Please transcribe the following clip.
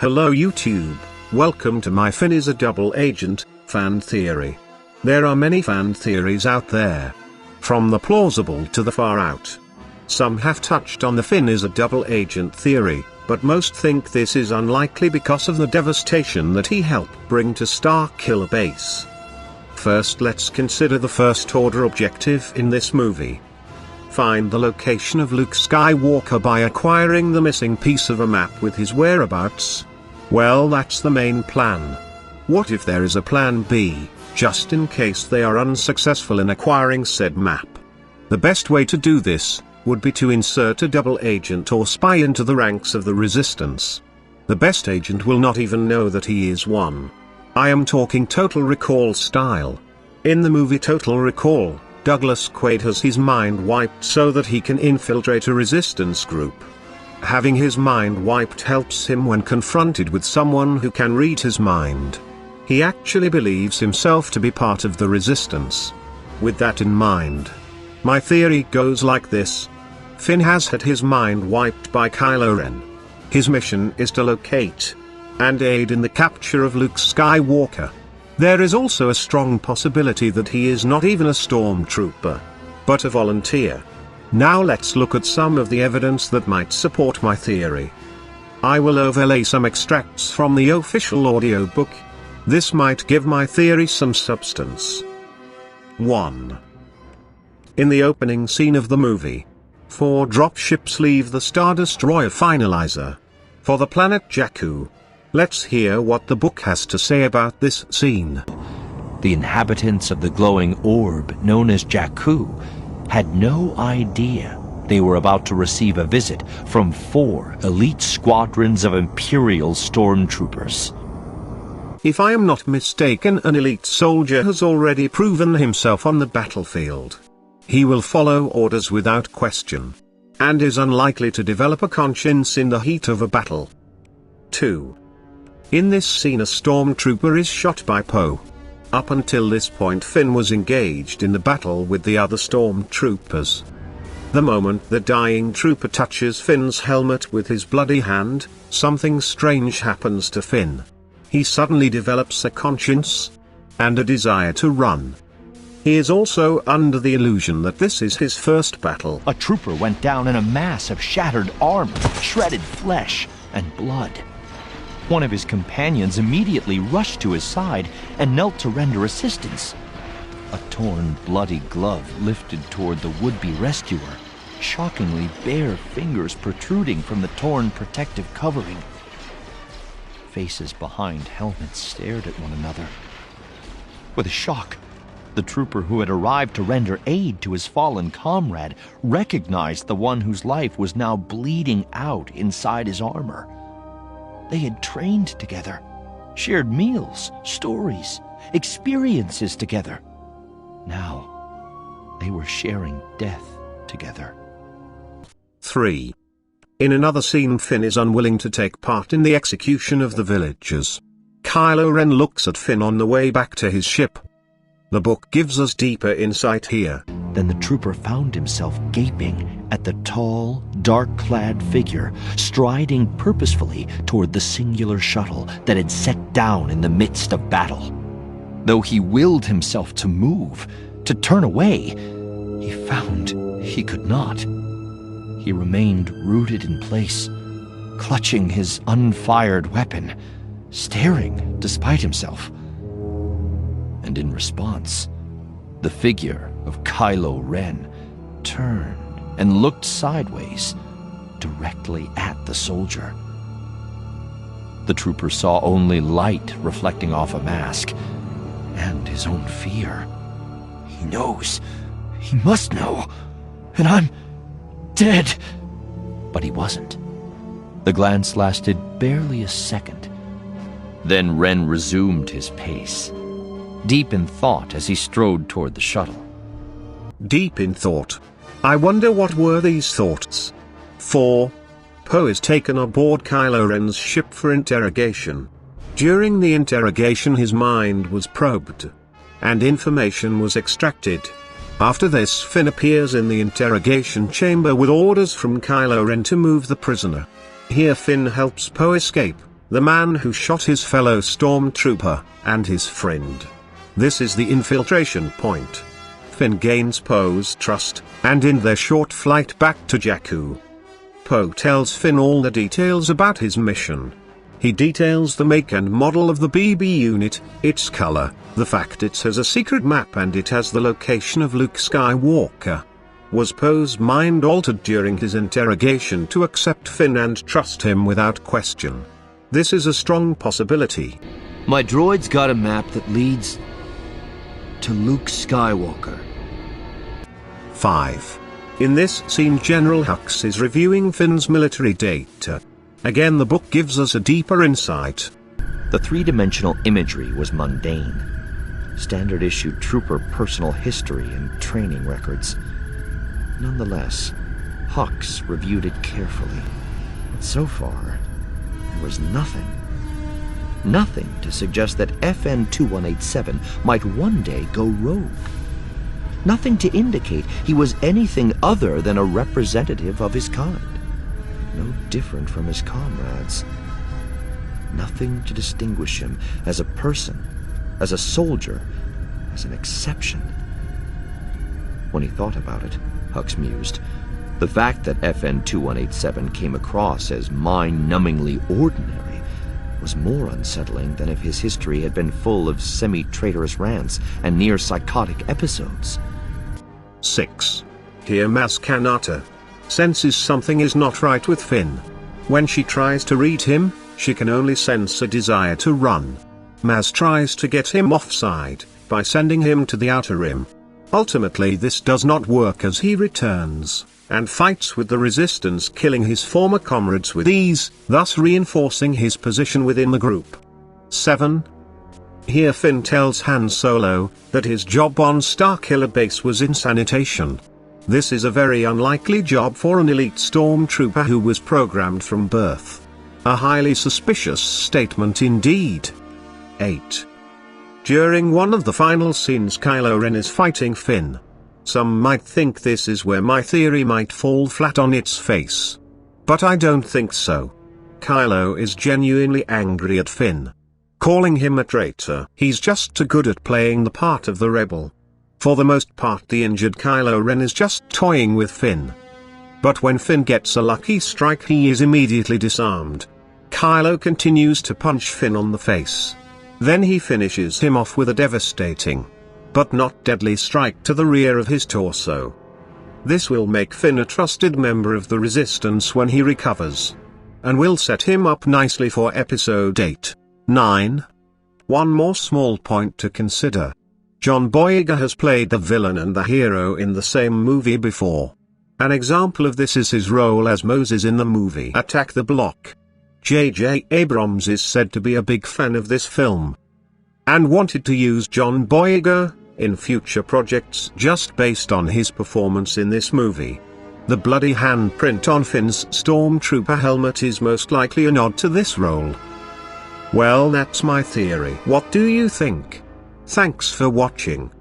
Hello YouTube, welcome to my Finn is a double agent fan theory. There are many fan theories out there, from the plausible to the far out. Some have touched on the Finn is a double agent theory, but most think this is unlikely because of the devastation that he helped bring to Starkiller Base. First, let's consider the first order objective in this movie. Find the location of Luke Skywalker by acquiring the missing piece of a map with his whereabouts. Well, that's the main plan. What if there is a plan B, just in case they are unsuccessful in acquiring said map? The best way to do this would be to insert a double agent or spy into the ranks of the Resistance. The best agent will not even know that he is one. I am talking Total Recall style. In the movie Total Recall, Douglas Quaid has his mind wiped so that he can infiltrate a Resistance group. Having his mind wiped helps him when confronted with someone who can read his mind. He actually believes himself to be part of the Resistance. With that in mind, my theory goes like this. Finn has had his mind wiped by Kylo Ren. His mission is to locate and aid in the capture of Luke Skywalker. There is also a strong possibility that he is not even a stormtrooper, but a volunteer. Now let's look at some of the evidence that might support my theory. I will overlay some extracts from the official audiobook. This might give my theory some substance. 1. In the opening scene of the movie, 4 dropships leave the Star Destroyer finalizer for the planet Jakku. Let's hear what the book has to say about this scene. The inhabitants of the glowing orb known as Jakku had no idea they were about to receive a visit from 4 elite squadrons of Imperial stormtroopers. If I am not mistaken, an elite soldier has already proven himself on the battlefield. He will follow orders without question, and is unlikely to develop a conscience in the heat of a battle. 2. In this scene a stormtrooper is shot by Poe. Up until this point Finn was engaged in the battle with the other stormtroopers. The moment the dying trooper touches Finn's helmet with his bloody hand, something strange happens to Finn. He suddenly develops a conscience and a desire to run. He is also under the illusion that this is his first battle. A trooper went down in a mass of shattered armor, shredded flesh, and blood. One of his companions immediately rushed to his side and knelt to render assistance. A torn, bloody glove lifted toward the would-be rescuer, shockingly bare fingers protruding from the torn protective covering. Faces behind helmets stared at one another. With a shock, the trooper who had arrived to render aid to his fallen comrade recognized the one whose life was now bleeding out inside his armor. They had trained together, shared meals, stories, experiences together. Now, they were sharing death together. 3. In another scene Finn is unwilling to take part in the execution of the villagers. Kylo Ren looks at Finn on the way back to his ship. The book gives us deeper insight here. Then the trooper found himself gaping at the tall, dark-clad figure striding purposefully toward the singular shuttle that had set down in the midst of battle. Though he willed himself to move, to turn away, he found he could not. He remained rooted in place, clutching his unfired weapon, staring despite himself. And in response, the figure of Kylo Ren turned and looked sideways, directly at the soldier. The trooper saw only light reflecting off a mask, and his own fear. He knows. He must know. And I'm dead. But he wasn't. The glance lasted barely a second. Then Ren resumed his pace, deep in thought as he strode toward the shuttle. Deep in thought. I wonder what were these thoughts. 4. Poe is taken aboard Kylo Ren's ship for interrogation. During the interrogation his mind was probed, and information was extracted. After this Finn appears in the interrogation chamber with orders from Kylo Ren to move the prisoner. Here Finn helps Poe escape, the man who shot his fellow stormtrooper, and his friend. This is the infiltration point. Finn gains Poe's trust, and in their short flight back to Jakku, Poe tells Finn all the details about his mission. He details the make and model of the BB unit, its color, the fact it has a secret map and it has the location of Luke Skywalker. Was Poe's mind altered during his interrogation to accept Finn and trust him without question? This is a strong possibility. My droid's got a map that leads to Luke Skywalker. 5. In this scene General Hux is reviewing Finn's military data. Again the book gives us a deeper insight. The three-dimensional imagery was mundane. Standard-issue trooper personal history and training records. Nonetheless, Hux reviewed it carefully. But so far, there was nothing. Nothing to suggest that FN-2187 might one day go rogue. Nothing to indicate he was anything other than a representative of his kind. No different from his comrades. Nothing to distinguish him as a person, as a soldier, as an exception. When he thought about it, Hux mused, the fact that FN-2187 came across as mind-numbingly ordinary was more unsettling than if his history had been full of semi-traitorous rants and near-psychotic episodes. 6. Here Maz Kanata senses something is not right with Finn. When she tries to read him, she can only sense a desire to run. Maz tries to get him offside by sending him to the Outer Rim. Ultimately this does not work as he returns and fights with the Resistance, killing his former comrades with ease, thus reinforcing his position within the group. 7. Here Finn tells Han Solo that his job on Starkiller Base was in sanitation. This is a very unlikely job for an elite stormtrooper who was programmed from birth. A highly suspicious statement indeed. 8. During one of the final scenes Kylo Ren is fighting Finn. Some might think this is where my theory might fall flat on its face. But I don't think so. Kylo is genuinely angry at Finn, calling him a traitor. He's just too good at playing the part of the rebel. For the most part the injured Kylo Ren is just toying with Finn. But when Finn gets a lucky strike he is immediately disarmed. Kylo continues to punch Finn on the face. Then he finishes him off with a devastating, but not deadly strike to the rear of his torso. This will make Finn a trusted member of the Resistance when he recovers, and will set him up nicely for Episode 8. 9. One more small point to consider. John Boyega has played the villain and the hero in the same movie before. An example of this is his role as Moses in the movie Attack the Block. J.J. Abrams is said to be a big fan of this film, and wanted to use John Boyega in future projects just based on his performance in this movie. The bloody handprint on Finn's stormtrooper helmet is most likely a nod to this role. Well, that's my theory. What do you think? Thanks for watching.